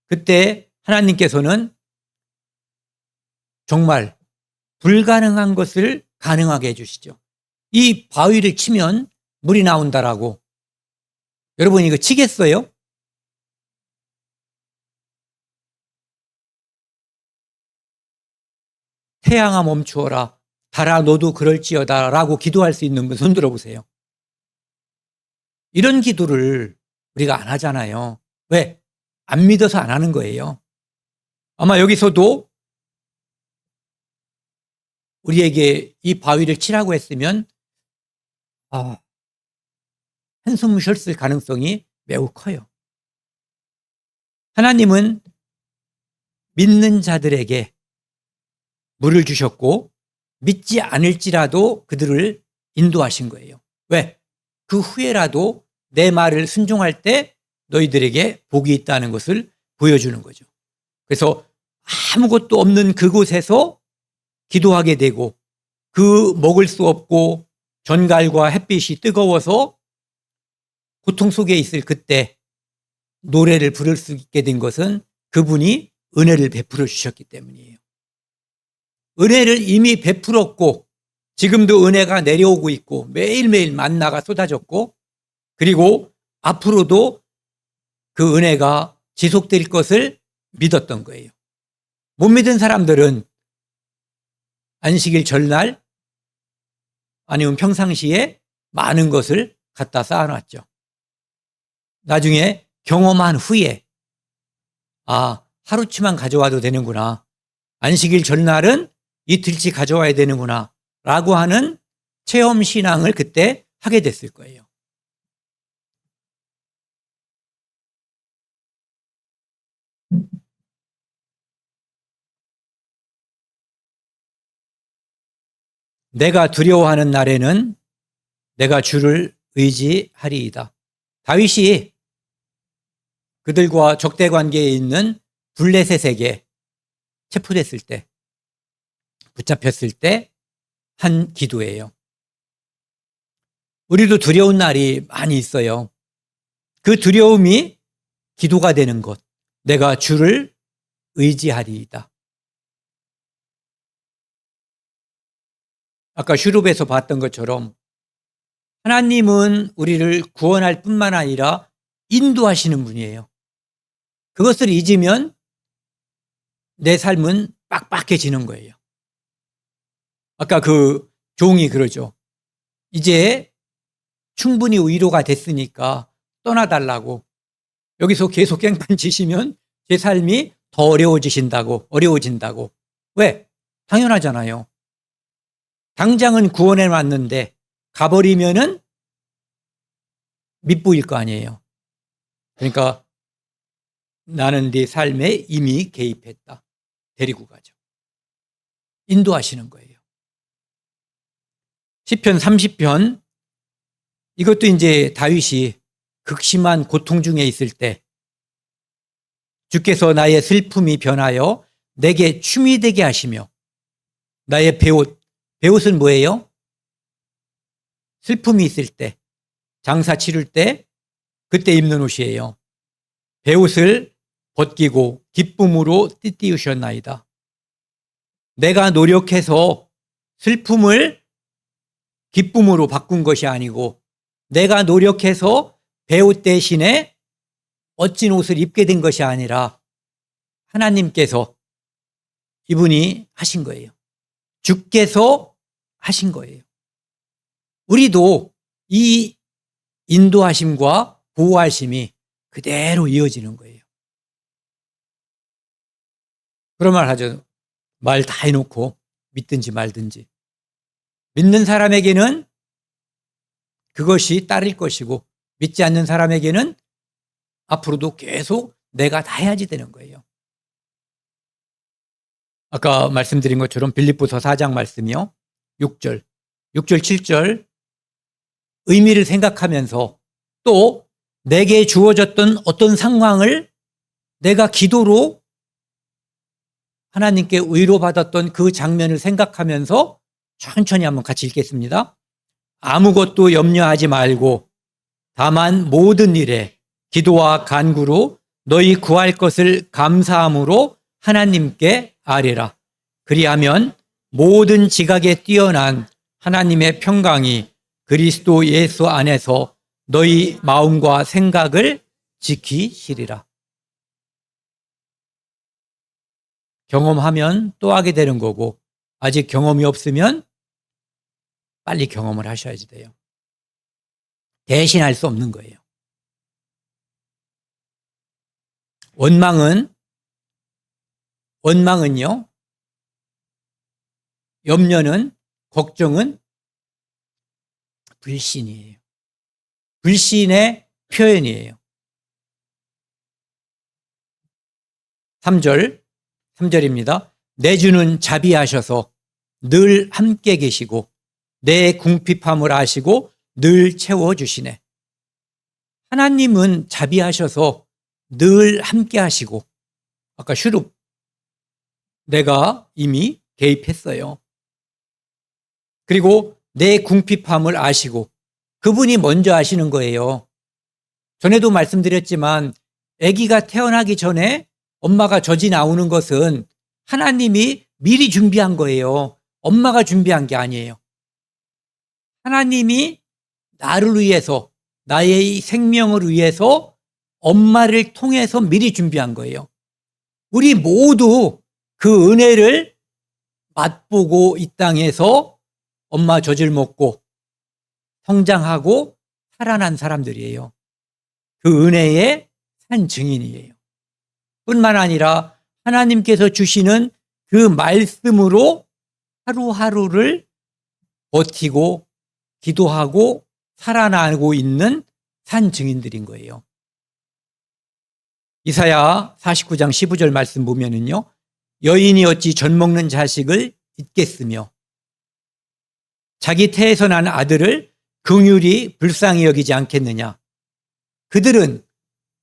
[SPEAKER 1] 그때 하나님께서는 정말 불가능한 것을 가능하게 해주시죠. 이 바위를 치면 물이 나온다라고. 여러분 이거 치겠어요? 태양아 멈추어라. 달아 너도 그럴지어다 라고 기도할 수 있는 분 손 들어보세요. 이런 기도를 우리가 안 하잖아요. 왜? 안 믿어서 안 하는 거예요. 아마 여기서도 우리에게 이 바위를 치라고 했으면 한숨 쉬었을 가능성이 매우 커요. 하나님은 믿는 자들에게 물을 주셨고 믿지 않을지라도 그들을 인도하신 거예요. 왜? 그 후에라도 내 말을 순종할 때 너희들에게 복이 있다는 것을 보여주는 거죠. 그래서 아무것도 없는 그곳에서 기도하게 되고 그 먹을 수 없고 전갈과 햇빛이 뜨거워서 고통 속에 있을 그때 노래를 부를 수 있게 된 것은 그분이 은혜를 베풀어 주셨기 때문이에요. 은혜를 이미 베풀었고 지금도 은혜가 내려오고 있고 매일매일 만나가 쏟아졌고 그리고 앞으로도 그 은혜가 지속될 것을 믿었던 거예요. 못 믿은 사람들은 안식일 전날 아니면 평상시에 많은 것을 갖다 쌓아놨죠. 나중에 경험한 후에 하루치만 가져와도 되는구나. 안식일 전날은 이틀치 가져와야 되는구나 라고 하는 체험신앙을 그때 하게 됐을 거예요. 내가 두려워하는 날에는 내가 주를 의지하리이다. 다윗이 그들과 적대 관계에 있는 블레셋에게 체포됐을 때, 붙잡혔을 때 한 기도예요. 우리도 두려운 날이 많이 있어요. 그 두려움이 기도가 되는 것. 내가 주를 의지하리이다. 아까 슈룹에서 봤던 것처럼 하나님은 우리를 구원할 뿐만 아니라 인도하시는 분이에요. 그것을 잊으면 내 삶은 빡빡해지는 거예요. 아까 그 종이 그러죠. 이제 충분히 위로가 됐으니까 떠나달라고. 여기서 계속 깽판 치시면 제 삶이 더 어려워진다고. 왜? 당연하잖아요. 당장은 구원해 왔는데 가버리면은 밑보일 거 아니에요. 그러니까 나는 네 삶에 이미 개입했다. 데리고 가죠. 인도하시는 거예요. 시편 30편 이것도 이제 다윗이 극심한 고통 중에 있을 때 주께서 나의 슬픔이 변하여 내게 춤이 되게 하시며 나의 배옷은 뭐예요? 슬픔이 있을 때, 장사 치를 때 그때 입는 옷이에요. 배옷을 벗기고 기쁨으로 띠띠우셨나이다. 내가 노력해서 슬픔을 기쁨으로 바꾼 것이 아니고 내가 노력해서 배옷 대신에 멋진 옷을 입게 된 것이 아니라 하나님께서 이분이 하신 거예요. 주께서 하신 거예요. 우리도 이 인도하심과 보호하심이 그대로 이어지는 거예요. 그런 말 하죠. 말 다 해놓고 믿든지 말든지. 믿는 사람에게는 그것이 따를 것이고 믿지 않는 사람에게는 앞으로도 계속 내가 다 해야지 되는 거예요. 아까 말씀드린 것처럼 빌립보서 4장 말씀이요. 6절, 7절 의미를 생각하면서 또 내게 주어졌던 어떤 상황을 내가 기도로 하나님께 위로받았던 그 장면을 생각하면서 천천히 한번 같이 읽겠습니다. 아무것도 염려하지 말고 다만 모든 일에 기도와 간구로 너희 구할 것을 감사함으로 하나님께 아뢰라. 그리하면 모든 지각에 뛰어난 하나님의 평강이 그리스도 예수 안에서 너희 마음과 생각을 지키시리라. 경험하면 또 하게 되는 거고 아직 경험이 없으면 빨리 경험을 하셔야지 돼요. 대신할 수 없는 거예요. 원망은요, 염려는, 걱정은 불신이에요. 불신의 표현이에요. 3절입니다. 내 주는 자비하셔서 늘 함께 계시고 내 궁핍함을 아시고 늘 채워주시네. 하나님은 자비하셔서 늘 함께 하시고, 아까 슈룹 내가 이미 개입했어요. 그리고 내 궁핍함을 아시고, 그분이 먼저 아시는 거예요. 전에도 말씀드렸지만 아기가 태어나기 전에 엄마가 젖이 나오는 것은 하나님이 미리 준비한 거예요. 엄마가 준비한 게 아니에요. 하나님이 나를 위해서, 나의 생명을 위해서 엄마를 통해서 미리 준비한 거예요. 우리 모두 그 은혜를 맛보고 이 땅에서 엄마 젖을 먹고 성장하고 살아난 사람들이에요. 그 은혜의 산 증인이에요. 뿐만 아니라 하나님께서 주시는 그 말씀으로 하루하루를 버티고 기도하고 살아나고 있는 산 증인들인 거예요. 이사야 49장 15절 말씀 보면은요, 여인이 어찌 젖 먹는 자식을 잊겠으며 자기 태에서 난 아들을 긍휼히 불쌍히 여기지 않겠느냐. 그들은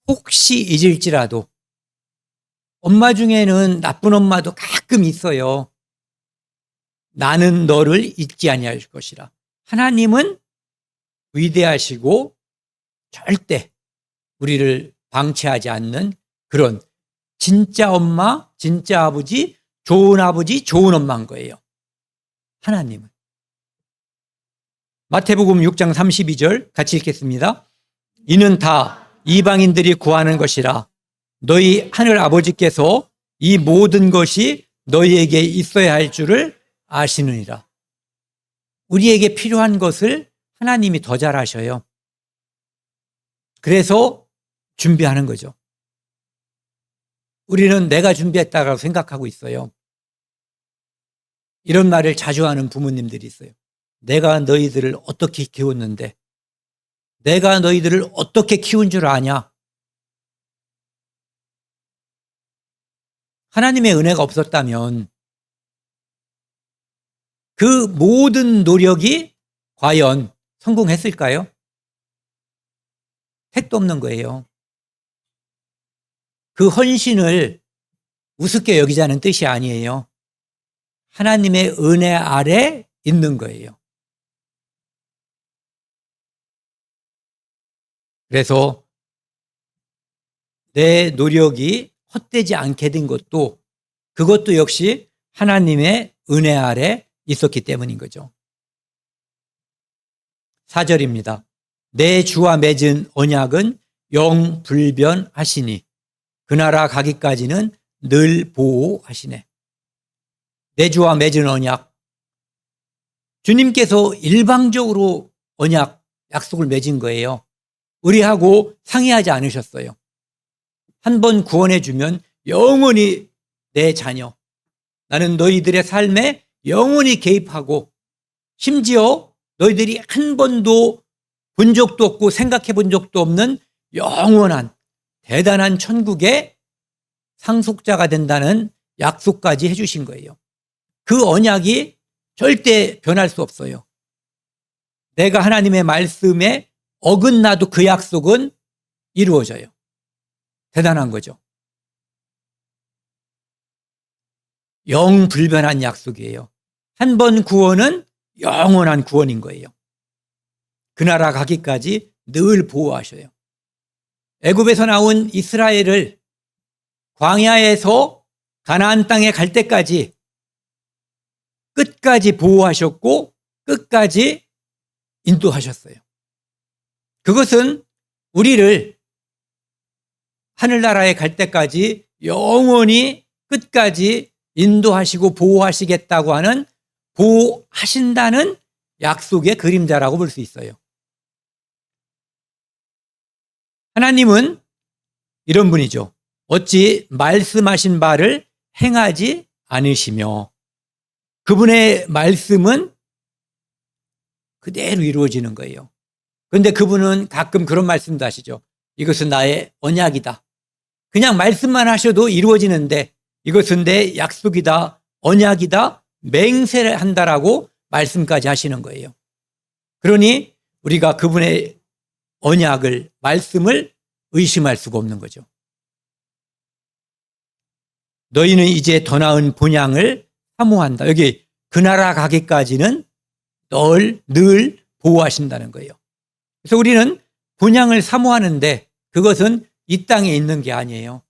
[SPEAKER 1] 혹시 잊을지라도, 엄마 중에는 나쁜 엄마도 가끔 있어요. 나는 너를 잊지 아니할 것이라. 하나님은 위대하시고 절대 우리를 방치하지 않는 그런 진짜 엄마, 진짜 아버지, 좋은 엄마인 거예요. 하나님은. 마태복음 6장 32절 같이 읽겠습니다. 이는 다 이방인들이 구하는 것이라. 너희 하늘 아버지께서 이 모든 것이 너희에게 있어야 할 줄을 아시느니라. 우리에게 필요한 것을 하나님이 더 잘 아셔요. 그래서 준비하는 거죠. 우리는 내가 준비했다고 생각하고 있어요. 이런 말을 자주 하는 부모님들이 있어요. 내가 너희들을 어떻게 키웠는데, 내가 너희들을 어떻게 키운 줄 아냐? 하나님의 은혜가 없었다면 그 모든 노력이 과연 성공했을까요? 택도 없는 거예요. 그 헌신을 우습게 여기자는 뜻이 아니에요. 하나님의 은혜 아래 있는 거예요. 그래서 내 노력이 헛되지 않게 된 것도, 그것도 역시 하나님의 은혜 아래 있었기 때문인 거죠. 4절입니다. 내 주와 맺은 언약은 영불변하시니 그 나라 가기까지는 늘 보호하시네. 내 주와 맺은 언약, 주님께서 일방적으로 언약, 약속을 맺은 거예요. 우리하고 상의하지 않으셨어요. 한 번 구원해 주면 영원히 내 자녀, 나는 너희들의 삶에 영원히 개입하고, 심지어 너희들이 한 번도 본 적도 없고 생각해 본 적도 없는 영원한 대단한 천국의 상속자가 된다는 약속까지 해주신 거예요. 그 언약이 절대 변할 수 없어요. 내가 하나님의 말씀에 어긋나도 그 약속은 이루어져요. 대단한 거죠. 영불변한 약속이에요. 한 번 구원은 영원한 구원인 거예요. 그 나라 가기까지 늘 보호하셔요. 애굽에서 나온 이스라엘을 광야에서 가나안 땅에 갈 때까지 끝까지 보호하셨고 끝까지 인도하셨어요. 그것은 우리를 하늘나라에 갈 때까지 영원히 끝까지 인도하시고 보호하시겠다고 하는, 보호하신다는 약속의 그림자라고 볼 수 있어요. 하나님은 이런 분이죠. 어찌 말씀하신 바를 행하지 않으시며. 그분의 말씀은 그대로 이루어지는 거예요. 그런데 그분은 가끔 그런 말씀도 하시죠. 이것은 나의 언약이다. 그냥 말씀만 하셔도 이루어지는데 이것은 내 약속이다, 언약이다, 맹세를 한다라고 말씀까지 하시는 거예요. 그러니 우리가 그분의 언약을, 말씀을 의심할 수가 없는 거죠. 너희는 이제 더 나은 본향을 사모한다. 여기 그 나라 가기까지는 널 늘 보호하신다는 거예요. 그래서 우리는 본향을 사모하는데 그것은 이 땅에 있는 게 아니에요.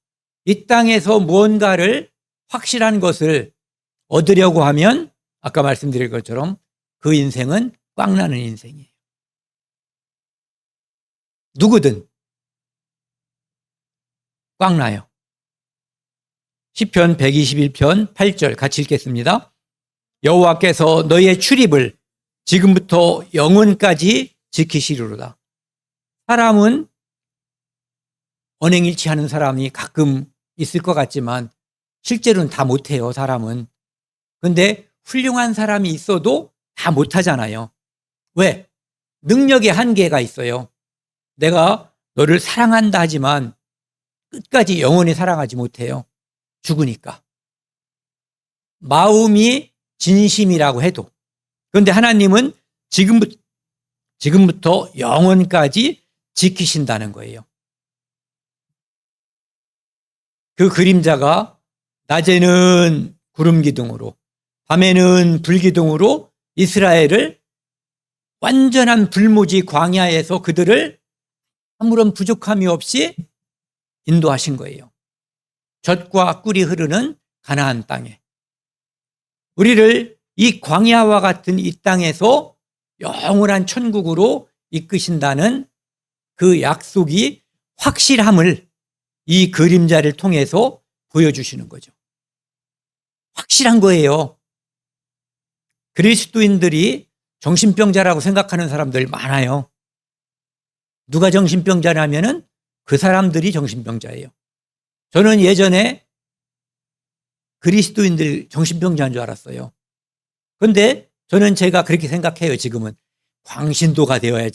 [SPEAKER 1] 이 땅에서 무언가를 확실한 것을 얻으려고 하면 아까 말씀드린 것처럼 그 인생은 꽝나는 인생이에요. 누구든 꽝나요. 시편 121편 8절 같이 읽겠습니다. 여호와께서 너희의 출입을 지금부터 영원까지 지키시리로다. 사람은 언행일치하는 사람이 가끔 있을 것 같지만 실제로는 다 못해요, 사람은. 그런데 훌륭한 사람이 있어도 다 못하잖아요. 왜? 능력의 한계가 있어요. 내가 너를 사랑한다 하지만 끝까지 영원히 사랑하지 못해요. 죽으니까. 마음이 진심이라고 해도. 그런데 하나님은 지금부터 영원까지 지키신다는 거예요. 그 그림자가 낮에는 구름 기둥으로, 밤에는 불 기둥으로 이스라엘을 완전한 불모지 광야에서 그들을 아무런 부족함이 없이 인도하신 거예요. 젖과 꿀이 흐르는 가나안 땅에. 우리를 이 광야와 같은 이 땅에서 영원한 천국으로 이끄신다는 그 약속이 확실함을 이 그림자를 통해서 보여주시는 거죠. 확실한 거예요. 그리스도인들이 정신병자라고 생각하는 사람들 많아요. 누가 정신병자냐면은 그 사람들이 정신병자예요. 저는 예전에 그리스도인들 정신병자인 줄 알았어요. 그런데 저는 제가 그렇게 생각해요. 지금은 광신도가 되어야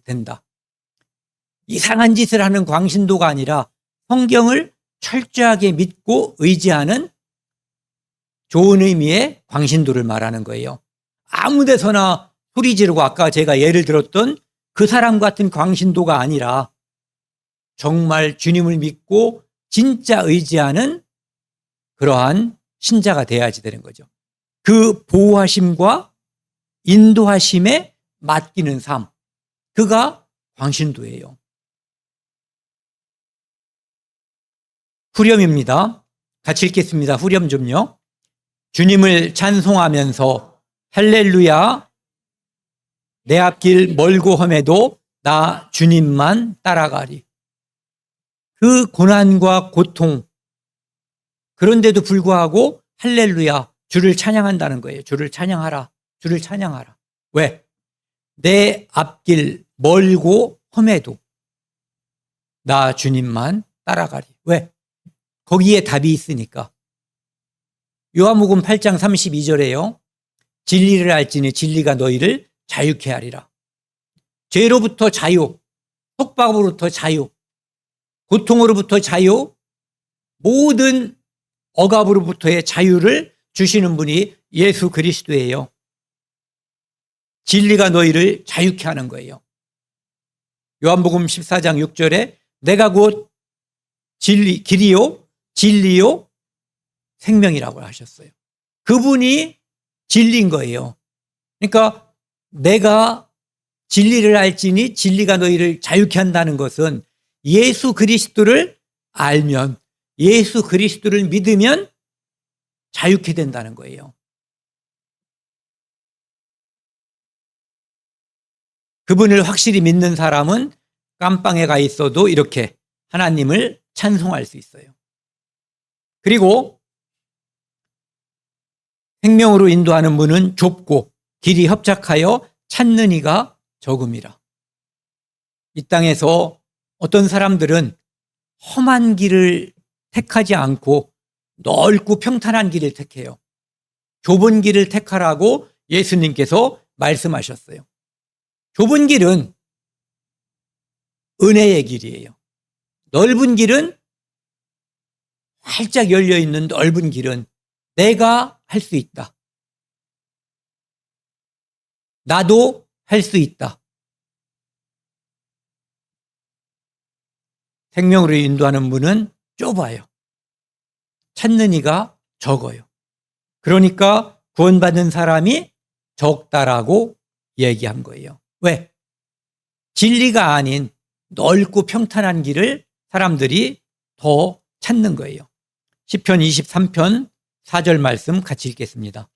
[SPEAKER 1] 된다. 이상한 짓을 하는 광신도가 아니라 성경을 철저하게 믿고 의지하는 좋은 의미의 광신도를 말하는 거예요. 아무 데서나 소리 지르고 아까 제가 예를 들었던 그 사람 같은 광신도가 아니라 정말 주님을 믿고 진짜 의지하는 그러한 신자가 돼야지 되는 거죠. 그 보호하심과 인도하심에 맡기는 삶, 그가 광신도예요. 후렴입니다. 같이 읽겠습니다. 후렴 좀요. 주님을 찬송하면서 할렐루야 내 앞길 멀고 험해도 나 주님만 따라가리. 그 고난과 고통, 그런데도 불구하고 할렐루야 주를 찬양한다는 거예요. 주를 찬양하라. 주를 찬양하라. 왜? 내 앞길 멀고 험해도 나 주님만 따라가리. 왜? 거기에 답이 있으니까. 요한복음 8장 32절에요. 진리를 알지니 진리가 너희를 자유케 하리라. 죄로부터 자유, 속박으로부터 자유, 고통으로부터 자유, 모든 억압으로부터의 자유를 주시는 분이 예수 그리스도예요. 진리가 너희를 자유케 하는 거예요. 요한복음 14장 6절에 내가 곧 길이요 진리요 생명이라고 하셨어요. 그분이 진리인 거예요. 그러니까 내가 진리를 알지니 진리가 너희를 자유케 한다는 것은 예수 그리스도를 알면, 예수 그리스도를 믿으면 자유케 된다는 거예요. 그분을 확실히 믿는 사람은 깜빵에 가 있어도 이렇게 하나님을 찬송할 수 있어요. 그리고 생명으로 인도하는 문은 좁고 길이 협착하여 찾는 이가 적음이라. 이 땅에서 어떤 사람들은 험한 길을 택하지 않고 넓고 평탄한 길을 택해요. 좁은 길을 택하라고 예수님께서 말씀하셨어요. 좁은 길은 은혜의 길이에요. 넓은 길은, 활짝 열려있는 넓은 길은 내가 할 수 있다. 나도 할 수 있다. 생명으로 인도하는 문은 좁아요. 찾는 이가 적어요. 그러니까 구원받는 사람이 적다라고 얘기한 거예요. 왜? 진리가 아닌 넓고 평탄한 길을 사람들이 더 찾는 거예요. 시편 23편 4절 말씀 같이 읽겠습니다.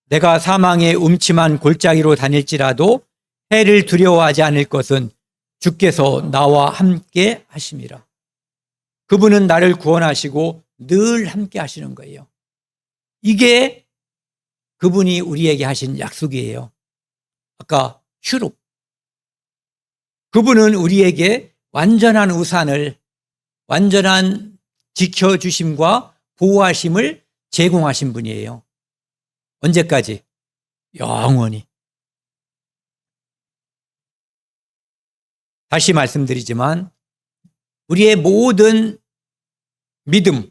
[SPEAKER 1] 내가 사망의 음침한 골짜기로 다닐지라도 해를 두려워하지 않을 것은 주께서 나와 함께 하심이라. 그분은 나를 구원하시고 늘 함께 하시는 거예요. 이게 그분이 우리에게 하신 약속이에요. 아까 슈룹. 그분은 우리에게 완전한 우산을, 완전한 지켜주심과 보호하심을 제공하신 분이에요. 언제까지? 영원히. 다시 말씀드리지만 우리의 모든 믿음,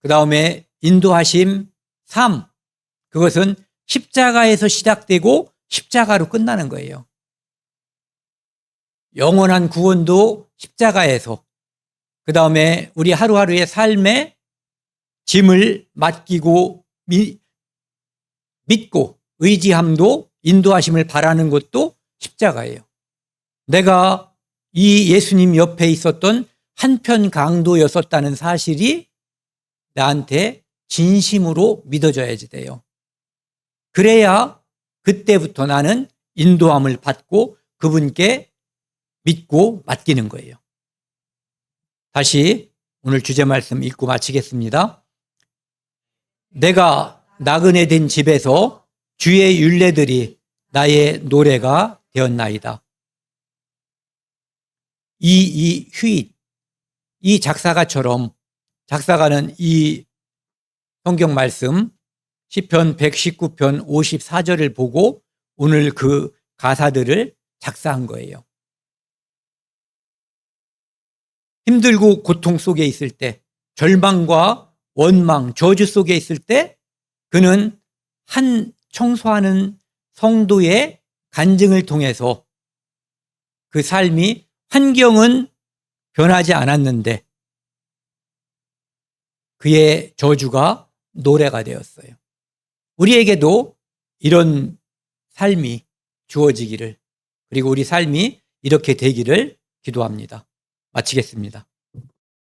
[SPEAKER 1] 그 다음에 인도하심, 삶, 그것은 십자가에서 시작되고 십자가로 끝나는 거예요. 영원한 구원도 십자가에서, 그 다음에 우리 하루하루의 삶에 짐을 맡기고 믿고 의지함도, 인도하심을 바라는 것도 십자가예요. 내가 이 예수님 옆에 있었던 한편 강도였었다는 사실이 나한테 진심으로 믿어져야지 돼요. 그래야 그때부터 나는 인도함을 받고 그분께 믿고 맡기는 거예요. 다시 오늘 주제 말씀 읽고 마치겠습니다. 내가 나그네 된 집에서 주의 율례들이 나의 노래가 되었나이다. 이 휴잇, 이 작사가처럼, 작사가는 이 성경 말씀 시편 119편 54절을 보고 오늘 그 가사들을 작사한 거예요. 힘들고 고통 속에 있을 때, 절망과 원망, 저주 속에 있을 때 그는 한 청소하는 성도의 간증을 통해서 그 삶이, 환경은 변하지 않았는데 그의 저주가 노래가 되었어요. 우리에게도 이런 삶이 주어지기를, 그리고 우리 삶이 이렇게 되기를 기도합니다. 마치겠습니다.